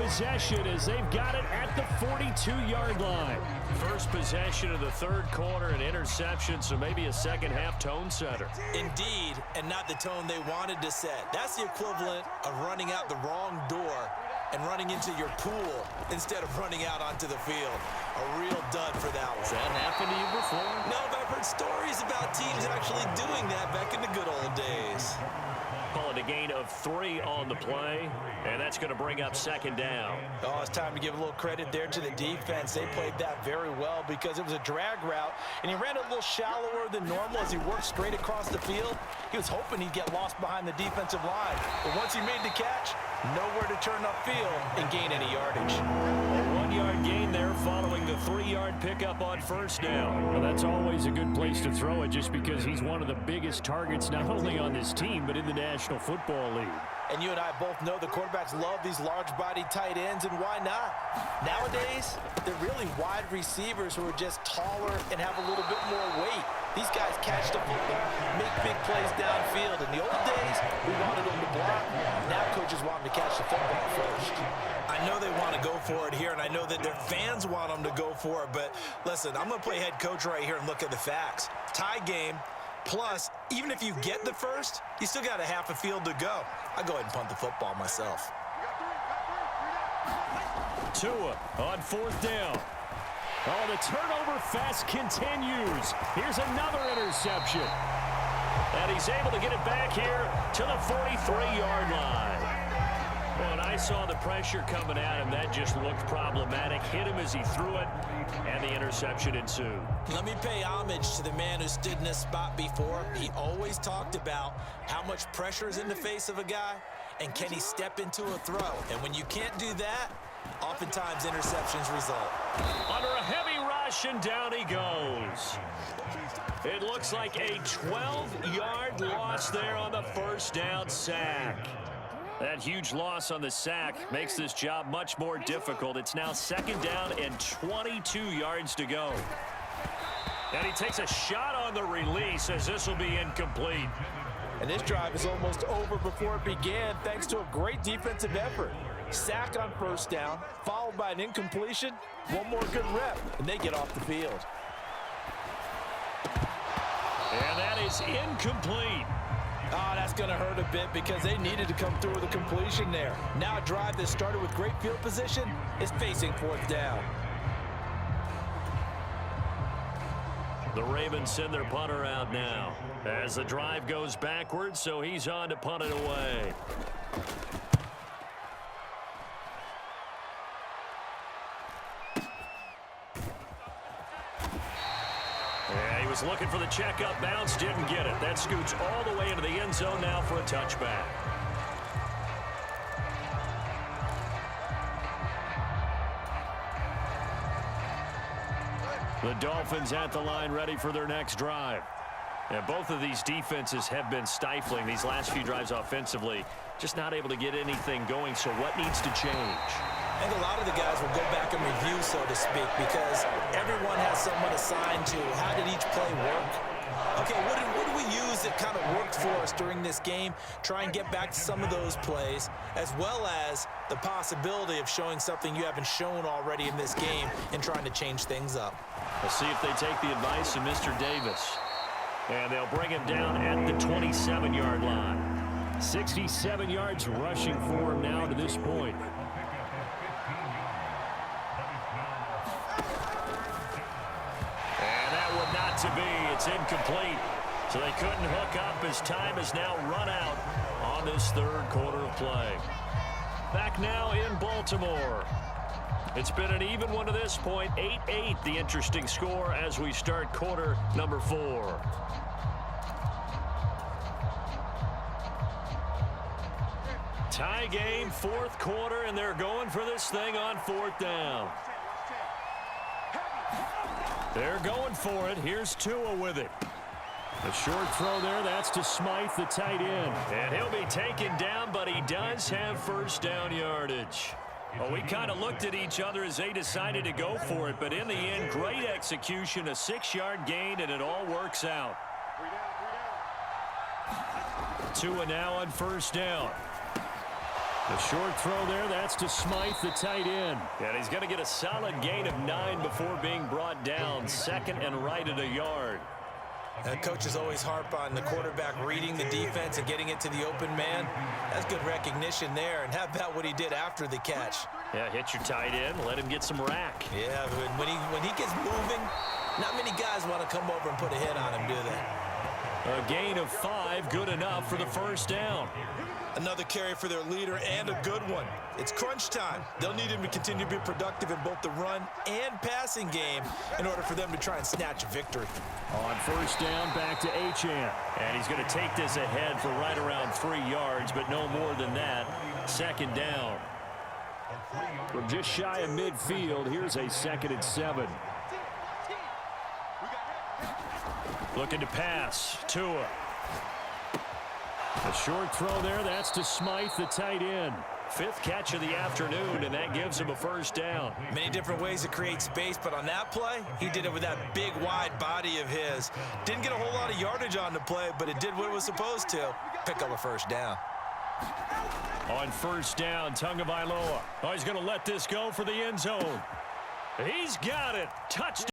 possession as they've got it at the 42-yard line. First possession of the third quarter, an interception, so maybe a second-half tone setter. Indeed, and not the tone they wanted to set. That's the equivalent of running out the wrong door and running into your pool instead of running out onto the field. A real dud for that one. Has that happened to you before? No, but I've heard stories about teams actually doing that back in the good old days. Call it a gain of 3 on the play, and that's going to bring up second down. Oh, it's time to give a little credit there to the defense. They played that very well because it was a drag route, and he ran a little shallower than normal as he worked straight across the field. He was hoping he'd get lost behind the defensive line, but once he made the catch, nowhere to turn upfield and gain any yardage. A 1-yard gain there following the 3-yard pickup on first down. Well, that's always a good place to throw it just because he's one of the biggest targets not only on this team but in the National Football League. And you and I both know the quarterbacks love these large-bodied tight ends, and why not? Nowadays, they're really wide receivers who are just taller and have a little bit more weight. These guys catch the football, make big plays downfield. In the old days, we wanted them to block. Now coaches want them to catch the football first. I know they want to go for it here, and I know that their fans want them to go for it, but listen, I'm going to play head coach right here and look at the facts. Tie game. Plus, even if you get the first, you still got a half a field to go. I'll go ahead and punt the football myself. Tua on fourth down. Oh, the turnover fest continues. Here's another interception. And he's able to get it back here to the 43-yard line. Well, and I saw the pressure coming at him. That just looked problematic. Hit him as he threw it, and the interception ensued. Let me pay homage to the man who stood in this spot before. He always talked about how much pressure is in the face of a guy, and can he step into a throw. And when you can't do that, oftentimes interceptions result. Under a heavy rush, and down he goes. It looks like a 12-yard loss there on the first down sack. That huge loss on the sack makes this job much more difficult. It's now second down and 22 yards to go. And he takes a shot on the release as this will be incomplete. And this drive is almost over before it began thanks to a great defensive effort. Sack on first down, followed by an incompletion. One more good rep, and they get off the field. And that is incomplete. Oh, that's going to hurt a bit because they needed to come through with a completion there. Now a drive that started with great field position is facing fourth down. The Ravens send their punter out now as the drive goes backwards, so he's on to punt it away. Yeah, he was looking for the checkup bounce, didn't get it. That scoots all the way into the end zone now for a touchback. The Dolphins at the line ready for their next drive. And both of these defenses have been stifling these last few drives offensively. Just not able to get anything going, so what needs to change? I think a lot of the guys will go back and review, so to speak, because everyone has someone assigned to how did each play work. Okay, what did we use that kind of worked for us during this game? Try and get back to some of those plays, as well as the possibility of showing something you haven't shown already in this game and trying to change things up. We'll see if they take the advice of Mr. Davis. And they'll bring him down at the 27-yard line. 67 yards rushing for him now to this point. To be, it's incomplete, so they couldn't hook up as time has now run out on this third quarter of play. Back now in Baltimore. It's been an even one to this point, 8-8, the interesting score as we start quarter number 4. Tie game, fourth quarter, and they're going for this thing on fourth down. They're going for it. Here's Tua with it. A short throw there. That's to Smythe, the tight end. And he'll be taken down, but he does have first down yardage. Well, we kind of looked at each other as they decided to go for it, but in the end, great execution, a 6-yard gain, and it all works out. Tua now on first down. The short throw there, that's to Smythe, the tight end. And he's going to get a solid gain of 9 before being brought down. Second and right at a yard. Coaches always harp on the quarterback reading the defense and getting it to the open man. That's good recognition there. And how about what he did after the catch? Yeah, hit your tight end, let him get some rack. Yeah, when he gets moving, not many guys want to come over and put a hit on him, do they? A gain of 5, good enough for the first down. Another carry for their leader, and a good one. It's crunch time. They'll need him to continue to be productive in both the run and passing game in order for them to try and snatch a victory. On first down, back to Achane. And he's going to take this ahead for right around 3 yards, but no more than that. Second down. From just shy of midfield, here's a 2nd and 7. Looking to pass. Tua. A short throw there, that's to Smythe, the tight end. 5th catch of the afternoon, and that gives him a first down. Many different ways to create space, but on that play, he did it with that big, wide body of his. Didn't get a whole lot of yardage on the play, but it did what it was supposed to. Pick up a first down. On first down, Tagovailoa. Oh, he's going to let this go for the end zone. He's got it. Touchdown.